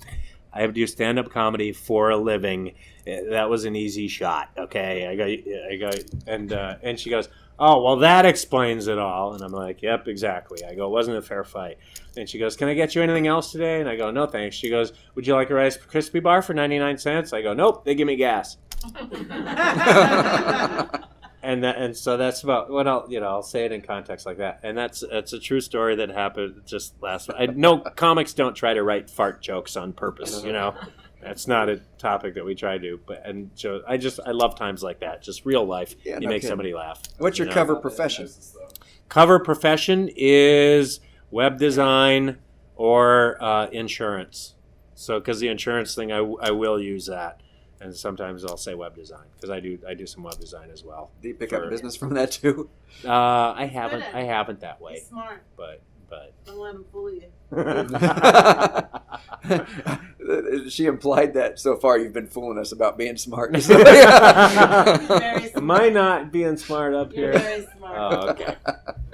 I have to do stand-up comedy for a living. That was an easy shot, okay? I go, and she goes, oh, well, that explains it all. And I'm like, yep, exactly. I go, it wasn't a fair fight. And she goes, can I get you anything else today? And I go, no, thanks. She goes, would you like a Rice Krispie bar for 99 cents? I go, nope, they give me gas. And so that's about what I'll say it in context like that. And that's a true story that happened just last week. No, comics don't try to write fart jokes on purpose, That's not a topic that we try to. I love times like that. Just real life. Yeah, you make somebody laugh. What's your cover profession? Cover profession is web design or insurance. So because the insurance thing, I will use that. And sometimes I'll say web design because I do some web design as well. Do you pick up business from that too? I haven't that way. He's smart. But Don't let him fool you. She implied that so far you've been fooling us about being smart. Very smart. Am I not being smart up You're here? very smart. Oh, okay.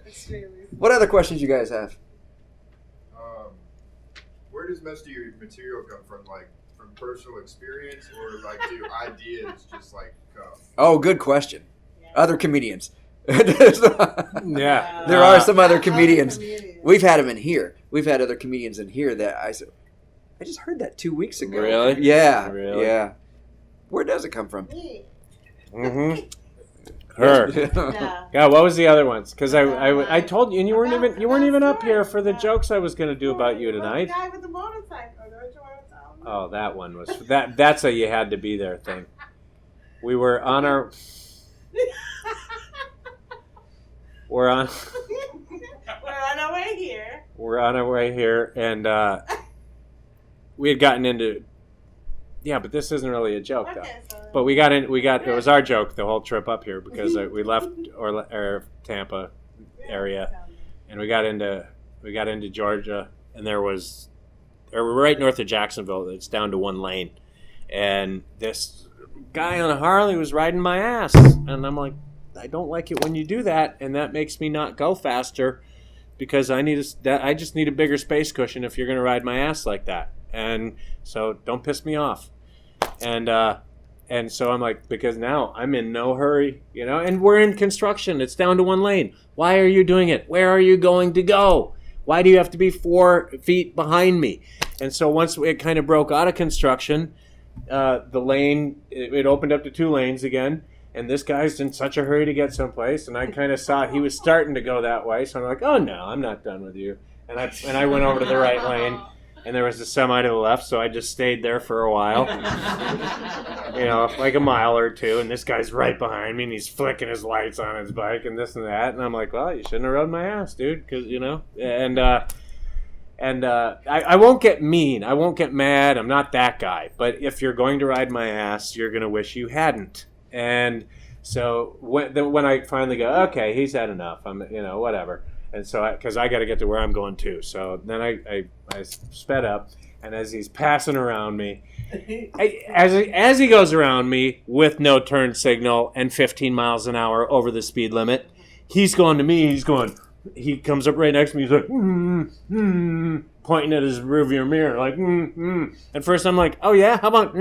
Extremely smart. What other questions you guys have? Where does most of your material come from? Like from personal experience, or like do ideas just like come? Oh, good question. Yeah. Other comedians. Yeah. There are some other comedians. comedians. We've had them in here. We've had other comedians in here that I said, I just heard that 2 weeks ago. Really? Yeah. Really? Yeah. Where does it come from? Me. Mm-hmm. Her. No. God, what was the other ones? Because I told you, and you weren't even up here for the jokes I was going to do about you tonight. The guy with the motorcycle. Don't you want to tell me? Oh, that one was that's a you had to be there thing. We were on our We're on our way here. We're on our way here, and we had gotten into. Yeah, but this isn't really a joke though. Okay, so But it was our joke the whole trip up here because we left or Tampa area, and we got into Georgia, and we're right north of Jacksonville. It's down to one lane, and this guy on a Harley was riding my ass, and I'm like, I don't like it when you do that, and that makes me not go faster because I just need a bigger space cushion if you're going to ride my ass like that, and so don't piss me off. And And so I'm like, because now I'm in no hurry, and we're in construction. It's down to 1 lane. Why are you doing it? Where are you going to go? Why do you have to be 4 feet behind me? And so once it kind of broke out of construction, the lane, it opened up to 2 lanes again. And this guy's in such a hurry to get someplace. And I kind of saw he was starting to go that way. So I'm like, oh, no, I'm not done with you. And I went over to the right lane. And there was a semi to the left, so I just stayed there for a while, like a mile or 2. And this guy's right behind me, and he's flicking his lights on his bike and this and that. And I'm like, well, you shouldn't have rode my ass, dude, because And I won't get mean, I won't get mad. I'm not that guy. But if you're going to ride my ass, you're gonna wish you hadn't. And so when I finally go, okay, he's had enough. I'm whatever. And so, because I got to get to where I'm going too. So then I sped up, and as he's passing around me, as he goes around me with no turn signal and 15 miles an hour over the speed limit, he's going to me. He comes up right next to me. He's like, pointing at his rearview mirror, like, At first I'm like, oh yeah, how about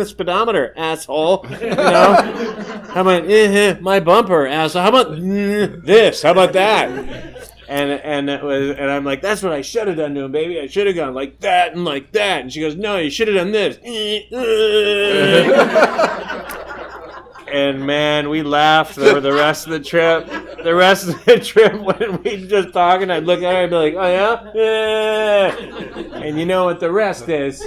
speedometer, asshole? How about my bumper, asshole? How about this? How about that? And I'm like, that's what I should have done to him, baby. I should have gone like that and like that. And she goes, no, you should have done this. And man, we laughed for the rest of the trip. The rest of the trip, when we just talking, I'd look at her and be like, oh yeah? And you know what the rest is.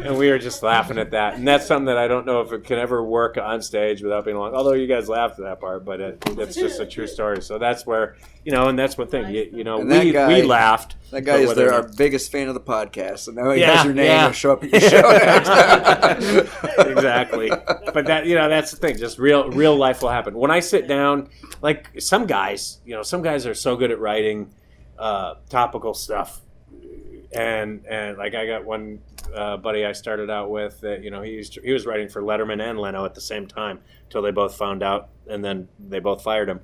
And we were just laughing at that. And that's something that I don't know if it can ever work on stage without being long. Although you guys laughed at that part, but it's just a true story. So that's where, and that's one thing. We laughed. That guy is our biggest fan of the podcast. So now he has your name. He'll show up at your show next. Exactly. But that's the thing. Just real life will happen. When I sit down, like some guys are so good at writing topical stuff. And like I got one buddy I started out with that he was writing for Letterman and Leno at the same time until they both found out, and then they both fired him.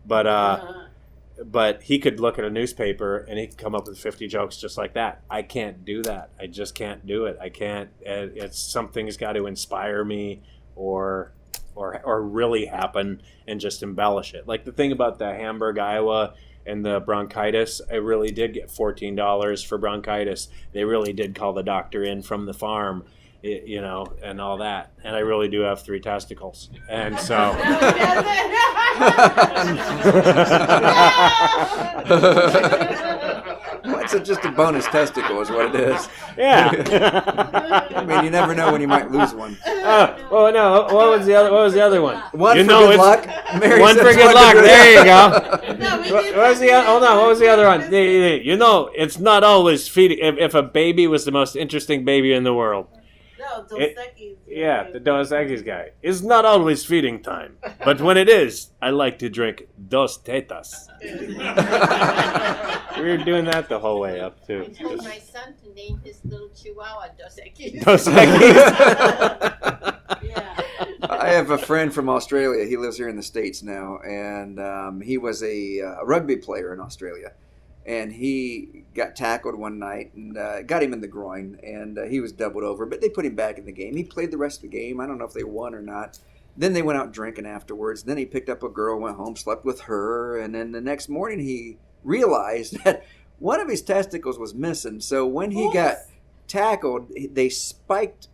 But he could look at a newspaper and he could come up with 50 jokes just like that. I can't do that. I just can't do it. I can't. It's something's got to inspire me or really happen and just embellish it. Like the thing about the Hamburg, Iowa. And the bronchitis, I really did get $14 for bronchitis. They really did call the doctor in from the farm, and all that. And I really do have 3 testicles. And so... It's just a bonus testicle is what it is. Yeah. I mean, you never know when you might lose one. Oh no! What was the other one? One for good luck. Mary one says for good luck. There you go. What was the? Hold on. What was the other one? It's not always feeding. If a baby was the most interesting baby in the world. No, Dos Equis. Yeah, the Dos Equis guy. It's not always feeding time, but when it is, I like to drink Dos Tetas. We were doing that the whole way up too. I told my son to name his little chihuahua Dos Equis. Dos Equis. Yeah. I have a friend from Australia. He lives here in the States now, and he was a rugby player in Australia. And he got tackled one night and got him in the groin, and he was doubled over. But they put him back in the game. He played the rest of the game. I don't know if they won or not. Then they went out drinking afterwards. Then he picked up a girl, went home, slept with her. And then the next morning he realized that one of his testicles was missing. So when he got tackled, they spiked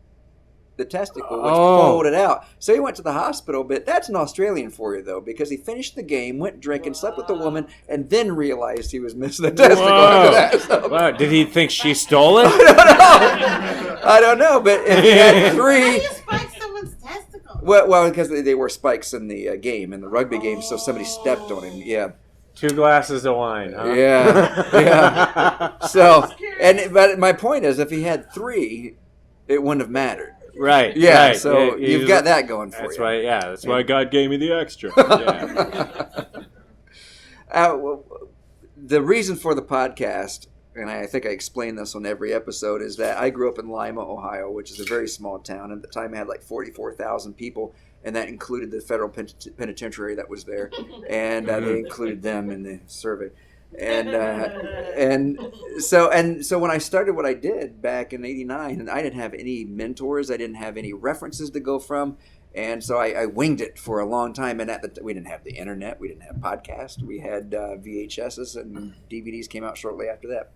the testicle, which pulled it out. So he went to the hospital, but that's an Australian for you, though, because he finished the game, went drinking, slept with the woman, and then realized he was missing a testicle after that. So. Wow. Did he think she stole it? I don't know, but if he had 3... How do you spike someone's testicle? Well, because they were spikes in the game, in the rugby game, so somebody stepped on him, yeah. 2 glasses of wine, huh? Yeah. So, but my point is, if he had 3, it wouldn't have mattered. Right. Yeah. Right. So you've got that going for you. That's why. Yeah. That's why God gave me the extra. Yeah. The reason for the podcast, and I think I explain this on every episode, is that I grew up in Lima, Ohio, which is a very small town. At the time, it had like 44,000 people, and that included the federal penitentiary that was there, and they included them in the survey. And so when I started what I did back in '89, and I didn't have any mentors, I didn't have any references to go from, And so I winged it for a long time. And we didn't have the internet. We didn't have podcasts. We had VHSs, and DVDs came out shortly after that.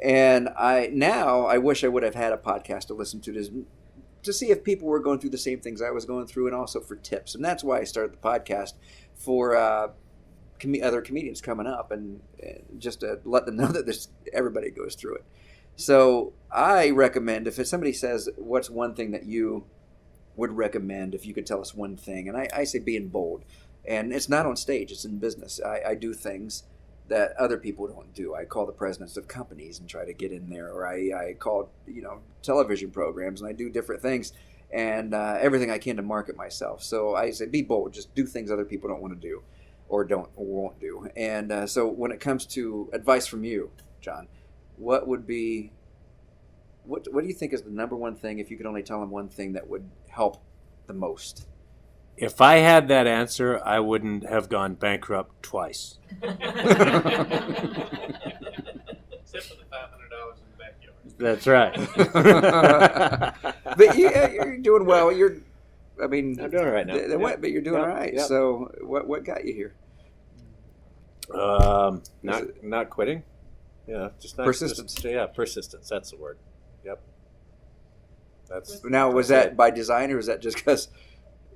And I wish I would have had a podcast to listen to see if people were going through the same things I was going through, and also for tips. And that's why I started the podcast, for other comedians coming up, and just to let them know that everybody goes through it. So I recommend, if somebody says, what's one thing that you would recommend if you could tell us one thing? And I say being bold. And it's not on stage, it's in business. I do things that other people don't do. I call the presidents of companies and try to get in there, or I call television programs, and I do different things, and everything I can to market myself. So I say be bold, just do things other people don't want to do, or won't do. And so when it comes to advice from you, John, what would be what do you think is the number one thing, if you could only tell them one thing, that would help the most? If I had that answer, I wouldn't have gone bankrupt twice. Except for the $500 in the backyard. That's right. But you're doing well. I'm doing it right now. But you're doing all right. Yep. So what got you here? Not quitting. Yeah, just not persistence. Persistence. That's the word. Yep. Now, was that by design, or was that just because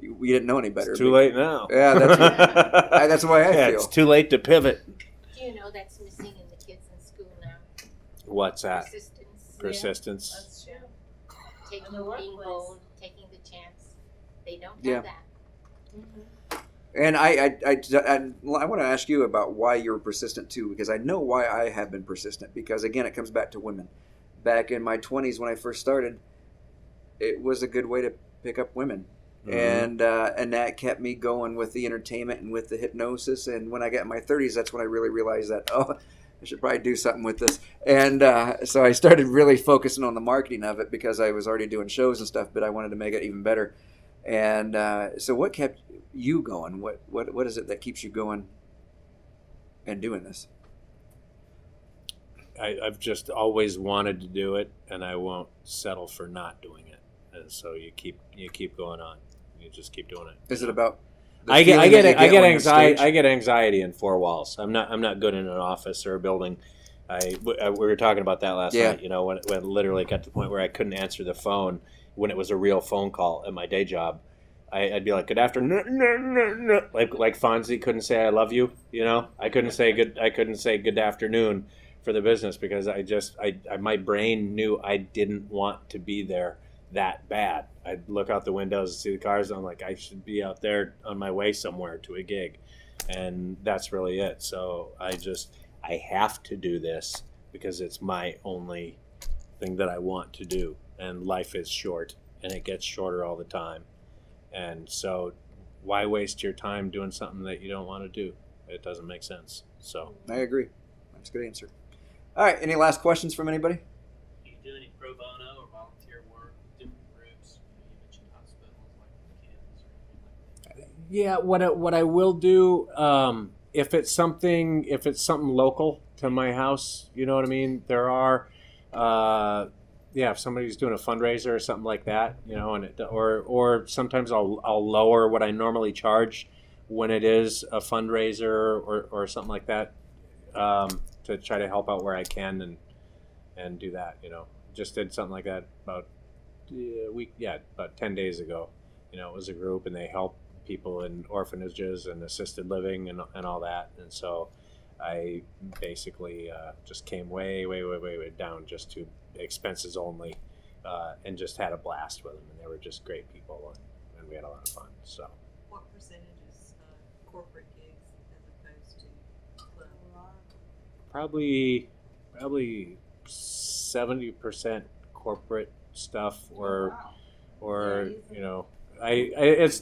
we didn't know any better? It's too late now. Yeah, that's the way I feel. It's too late to pivot. Do you know that's missing in the kids in school now? What's that? Persistence. That's true. Taking In the being workplace. bold, taking the chance. They don't Yeah. have that. And I want to ask you about why you're persistent too, because I know why I have been persistent. Because again, it comes back to women. Back in my 20s when I first started, it was a good way to pick up women. Mm-hmm. And that kept me going with the entertainment and with the hypnosis. And when I got in my 30s, that's when I really realized that, I should probably do something with this. And so I started really focusing on the marketing of it, because I was already doing shows and stuff, but I wanted to make it even better. And so what kept you going? What is it that keeps you going and doing this? I've just always wanted to do it, and I won't settle for not doing it. And so you keep going on. You just keep doing it. Is it about? I get anxiety. I get anxiety in four walls. I'm not good in an office or a building. We were talking about that last night. When it literally got to the point where I couldn't answer the phone when it was a real phone call at my day job. I'd be like, good afternoon, like Fonzie couldn't say I love you. I couldn't say good afternoon for the business, because my brain knew I didn't want to be there that bad. I'd look out the windows and see the cars, and I'm like, I should be out there on my way somewhere to a gig. And that's really it. So I have to do this because it's my only thing that I want to do. And life is short, and it gets shorter all the time. And so why waste your time doing something that you don't want to do? It doesn't make sense. So I agree. That's a good answer. All right. Any last questions from anybody? Do you do any pro bono or volunteer work with different groups? You mentioned hospitals like kids or anything like that. Yeah, what I will do, if it's something local to my house, you know what I mean? There are, if somebody's doing a fundraiser or something like that, or sometimes I'll lower what I normally charge when it is a fundraiser or something like that, to try to help out where I can and do that. Just did something like that about 10 days ago. It was a group, and they help people in orphanages and assisted living and all that. And so I basically just came way down just to expenses only, and just had a blast with them. And they were just great people, and we had a lot of fun. So What percentage is corporate gigs as opposed to club? probably 70% corporate stuff, or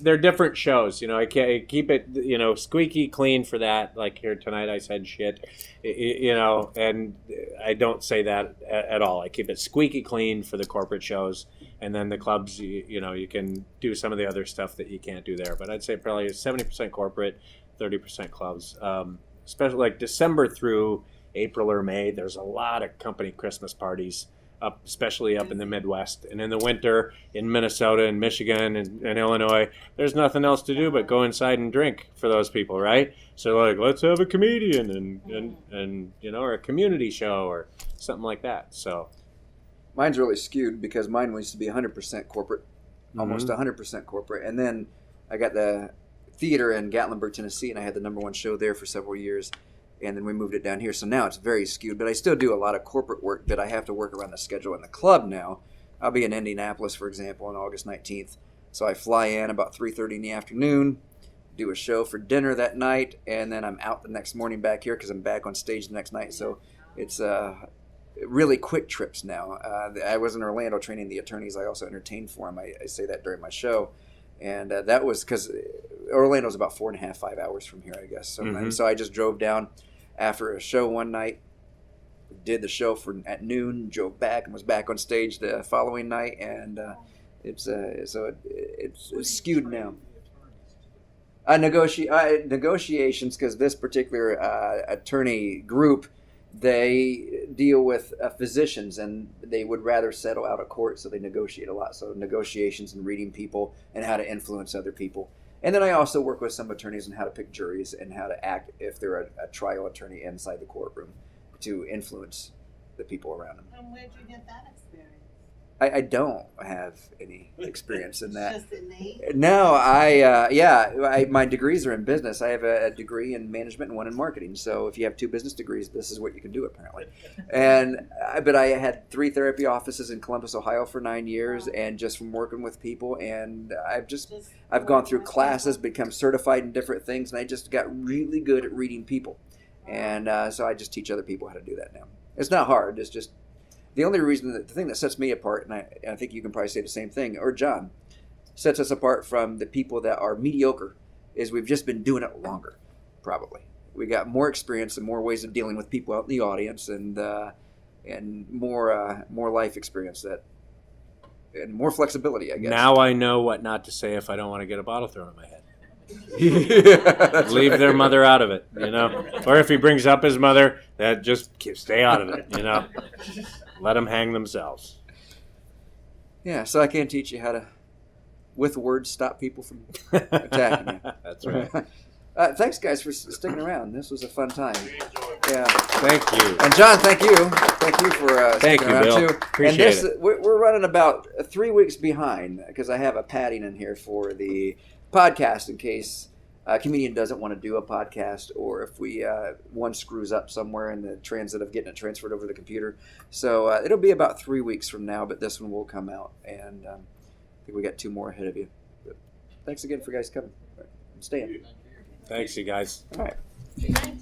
they're different shows. I can't keep it squeaky clean for that. Like here tonight, I said shit, and I don't say that at all. I keep it squeaky clean for the corporate shows, and then the clubs, you can do some of the other stuff that you can't do there. But I'd say probably 70% corporate, 30% clubs. Especially like December through April or May, there's a lot of company Christmas parties especially up in the Midwest. And in the winter in Minnesota and Michigan and Illinois, there's nothing else to do but go inside and drink for those people, right? So like, let's have a comedian and or a community show or something like that. So mine's really skewed because mine used to be 100% corporate, almost 100% corporate. And then I got the theater in Gatlinburg, Tennessee, and I had the #1 show there for several years. And then we moved it down here. So now it's very skewed. But I still do a lot of corporate work that I have to work around the schedule in the club now. I'll be in Indianapolis, for example, on August 19th. So I fly in about 3:30 in the afternoon, do a show for dinner that night, and then I'm out the next morning back here because I'm back on stage the next night. So it's really quick trips now. I was in Orlando training the attorneys. I also entertained for them. I say that during my show. And that was because Orlando's about 4.5, 5 hours from here, I guess. So, and so I just drove down after a show one night, did the show at noon, drove back, and was back on stage the following night. And it's skewed now. Negotiations, because this particular attorney group, they deal with physicians, and they would rather settle out of court, so they negotiate a lot. So negotiations and reading people and how to influence other people. And then I also work with some attorneys on how to pick juries and how to act if they're a trial attorney inside the courtroom to influence the people around them. And where'd you get that experience? I don't have any experience in that. Just innate? No, my degrees are in business. I have a degree in management and one in marketing. So if you have 2 business degrees, this is what you can do apparently. But I had 3 therapy offices in Columbus, Ohio for 9 years, and just from working with people, and I've gone through classes, become certified in different things, and I just got really good at reading people. And so I just teach other people how to do that now. It's not hard. It's just the only reason, the thing that sets me apart, and I think you can probably say the same thing, or John, sets us apart from the people that are mediocre, is we've just been doing it longer, probably. We got more experience and more ways of dealing with people out in the audience, and more life experience and more flexibility, I guess. Now I know what not to say if I don't want to get a bottle thrown at my head. Leave their mother out of it, Or if he brings up his mother, that just stay out of it, Let them hang themselves. Yeah, so I can teach you how to, with words, stop people from attacking you. That's right. Thanks, guys, for sticking around. This was a fun time. Yeah. Thank you. And John, thank you. Thank you for sticking around, Bill. too. Appreciate it. We're running about 3 weeks behind because I have a padding in here for the podcast in case a comedian doesn't want to do a podcast, or if one screws up somewhere in the transit of getting it transferred over the computer. So it'll be about 3 weeks from now, but this one will come out, and I think we got 2 more ahead of you. But thanks again for guys coming. I'm staying. Thanks, you guys. All right. Thank